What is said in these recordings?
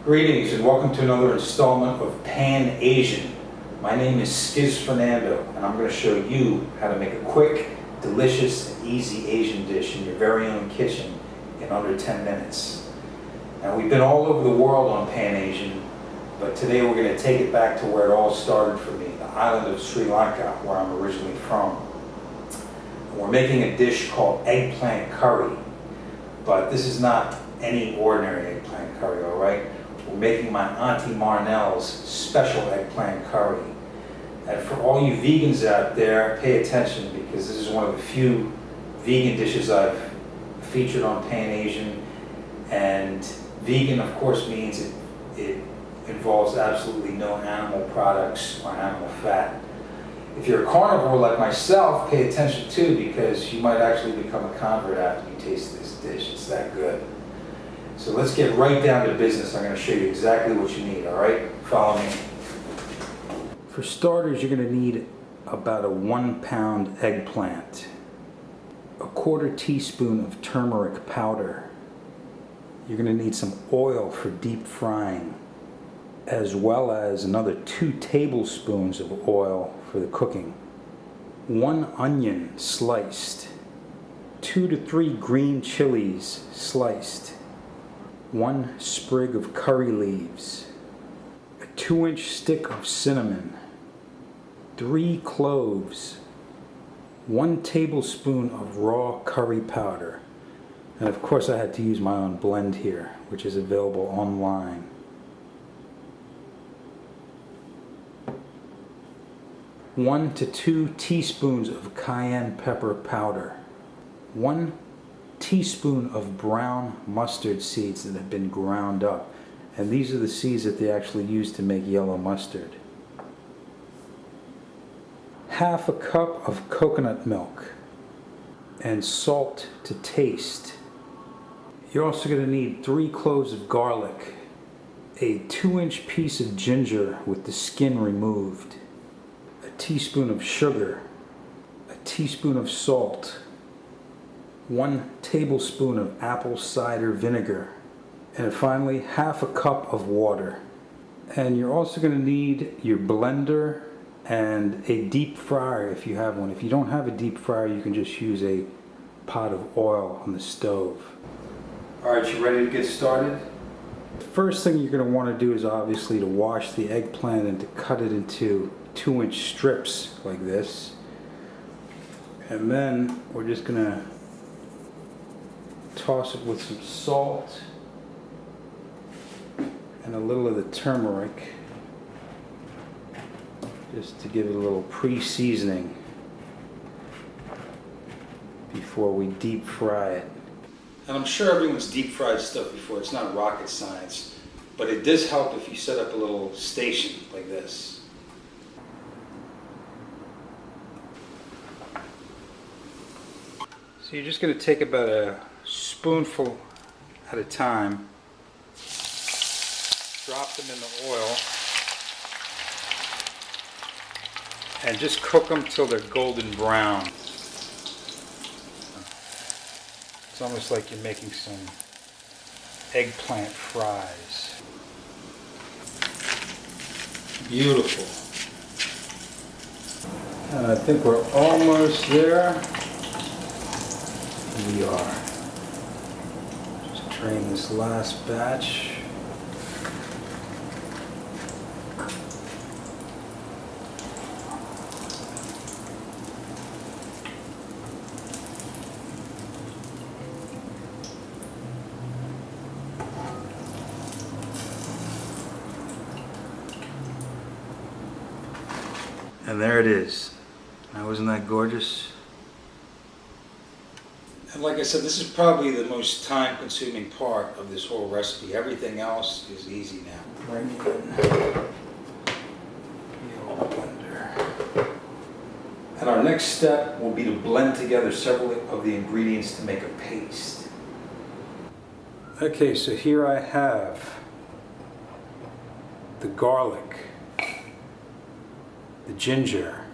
Greetings and welcome to another installment of Pan Asian. My name is Skiz Fernando and I'm going to show you how to make a quick, delicious, and easy Asian dish in your very own kitchen in under 10 minutes. Now we've been all over the world on Pan Asian, but today we're going to take it back to where it all started for me, the island of Sri Lanka, where I'm originally from. We're making a dish called eggplant curry, but this is not any ordinary eggplant curry, all right? We're making my Auntie Marnell's special eggplant curry. And for all you vegans out there, pay attention because this is one of the few vegan dishes I've featured on Pan Asian. And vegan, of course, means it involves absolutely no animal products or animal fat. If you're a carnivore like myself, pay attention too, because you might actually become a convert after you taste this dish. It's that good. So let's get right down to business. I'm going to show you exactly what you need, all right? Follow me. For starters, you're going to need about a 1 pound eggplant, a 1/4 teaspoon of turmeric powder. You're going to need some oil for deep frying, as well as another 2 tablespoons of oil for the cooking. 1 onion sliced, 2 to 3 green chilies sliced, 1 sprig of curry leaves, a 2-inch stick of cinnamon, 3 cloves, 1 tablespoon of raw curry powder, and of course I had to use my own blend here, which is available online. 1 to 2 teaspoons of cayenne pepper powder, 1 teaspoon of brown mustard seeds that have been ground up, and these are the seeds that they actually use to make yellow mustard. 1/2 cup of coconut milk, and salt to taste. You're also going to need 3 cloves of garlic, a 2-inch piece of ginger with the skin removed, a teaspoon of sugar, a teaspoon of salt, 1 tablespoon of apple cider vinegar, and finally 1/2 cup of water. And you're also going to need your blender and a deep fryer if you have one. If you don't have a deep fryer, you can just use a pot of oil on the stove. Alright, you ready to get started? The first thing you're going to want to do is obviously to wash the eggplant and to cut it into 2-inch strips like this. And then we're just going to toss it with some salt and a little of the turmeric, just to give it a little pre-seasoning before we deep fry it. And I'm sure everyone's deep fried stuff before. It's not rocket science, but it does help if you set up a little station like this. So you're just going to take about a spoonful at a time, drop them in the oil, and just cook them till they're golden brown. It's almost like you're making some eggplant fries. Beautiful. And I think we're almost there. We are. Just drain this last batch. And there it is. Now, isn't that gorgeous? And like I said, this is probably the most time-consuming part of this whole recipe. Everything else is easy now. Bring in the old blender. And our next step will be to blend together several of the ingredients to make a paste. Okay, so here I have the garlic, the ginger,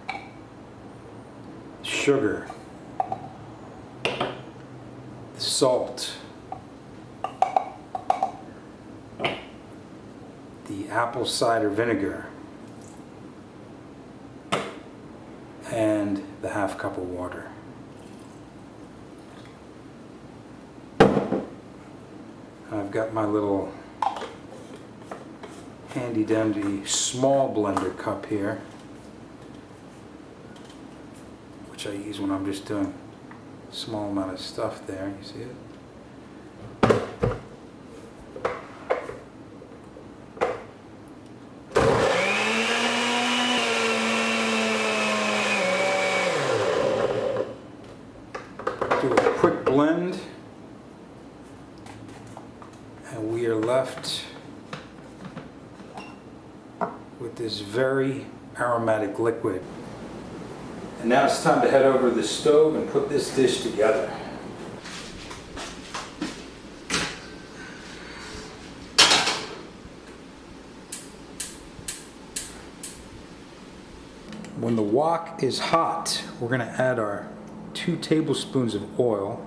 sugar, the salt, the apple cider vinegar and the half cup of water. I've got my little handy dandy small blender cup here, which I use when I'm just doing a small amount of stuff there. You see it? Do a quick blend, and we are left with this very aromatic liquid. And now it's time to head over to the stove and put this dish together. When the wok is hot, we're going to add our 2 tablespoons of oil.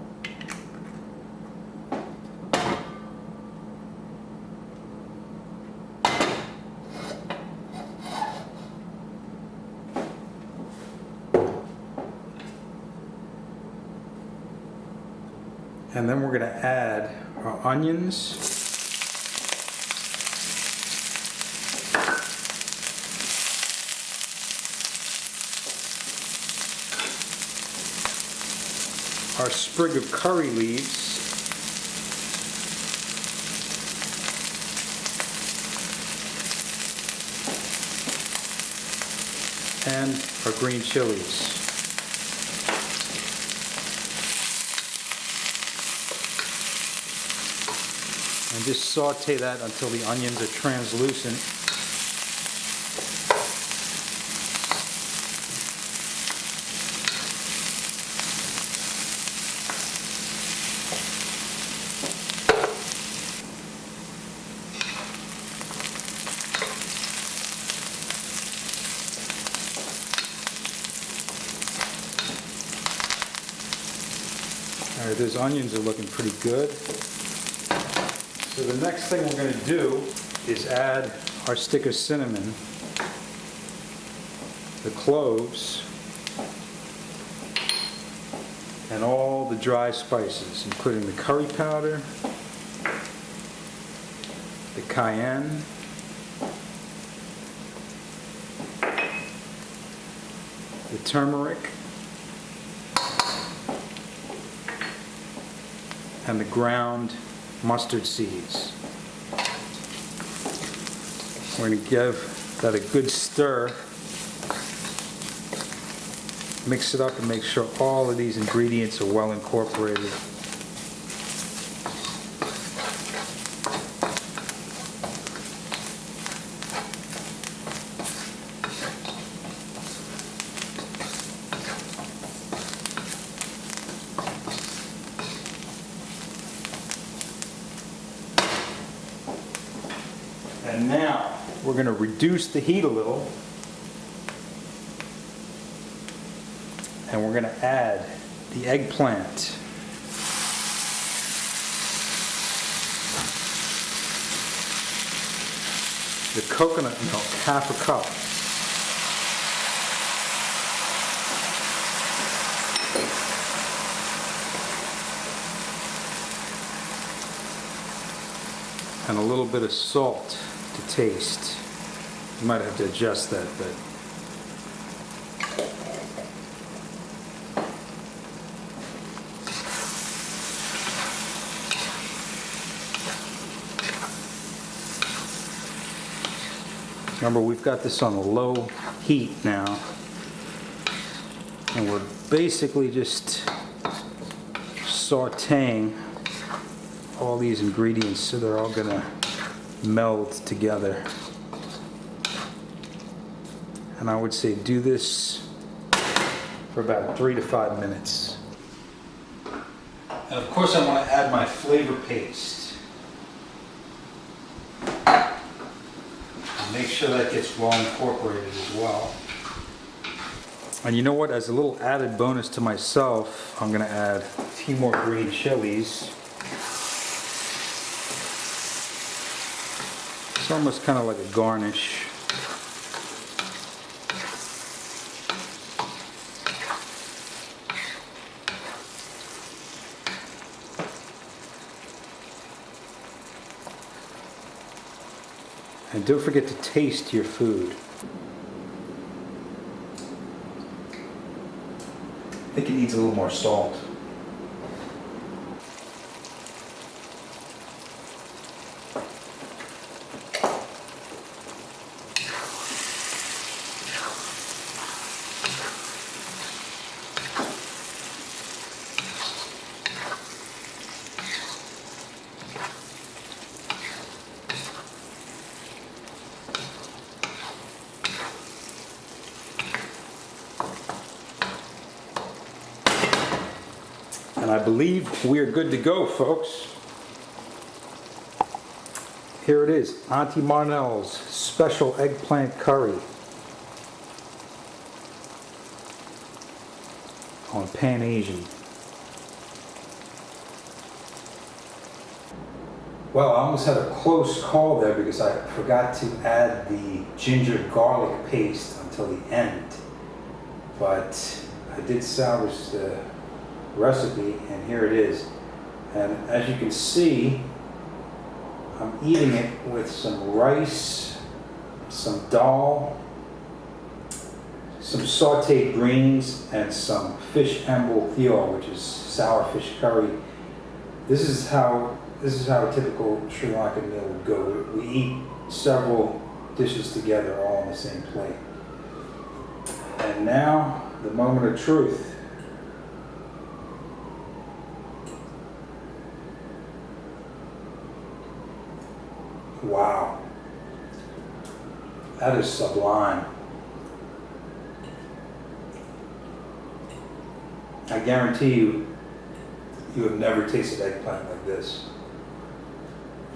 And then we're going to add our onions, our sprig of curry leaves, and our green chilies. And just saute that until the onions are translucent. All right, those onions are looking pretty good. So the next thing we're going to do is add our stick of cinnamon, the cloves, and all the dry spices, including the curry powder, the cayenne, the turmeric, and the ground mustard seeds. We're going to give that a good stir. Mix it up and make sure all of these ingredients are well incorporated. And now we're going to reduce the heat a little, and we're going to add the eggplant, the coconut milk, half a cup, and a little bit of salt to taste. You might have to adjust that, but remember, we've got this on a low heat now, and we're basically just sauteing all these ingredients so they're all gonna meld together. And I would say do this for about 3 to 5 minutes. And of course I want to add my flavor paste. And make sure that gets well incorporated as well. And you know what, as a little added bonus to myself, I'm going to add a few more green chilies. It's almost kind of like a garnish. And don't forget to taste your food. I think it needs a little more salt. And I believe we are good to go, folks. Here it is, Auntie Marnell's special eggplant curry on Pan Asian. Well, I almost had a close call there because I forgot to add the ginger garlic paste until the end. But I did salvage the recipe, and here it is. And as you can see, I'm eating it with some rice, some dal, some sauteed greens, and some fish embouillotte, which is sour fish curry. This is how a typical Sri Lankan meal would go. We eat several dishes together, all on the same plate. And now, the moment of truth. Wow, that is sublime. I guarantee you have never tasted eggplant like this.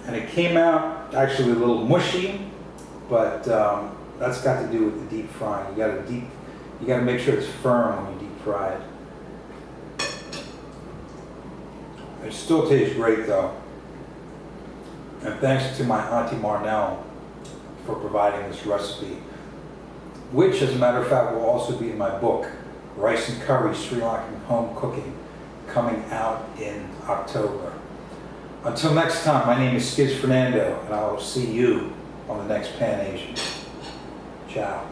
And it came out actually a little mushy, but that's got to do with the deep frying. You got to make sure it's firm when you deep fry it. It still tastes great though. And thanks to my Auntie Marnell for providing this recipe, which, as a matter of fact, will also be in my book, Rice and Curry, Sri Lankan Home Cooking, coming out in October. Until next time, my name is Skiz Fernando, and I will see you on the next Pan Asian. Ciao.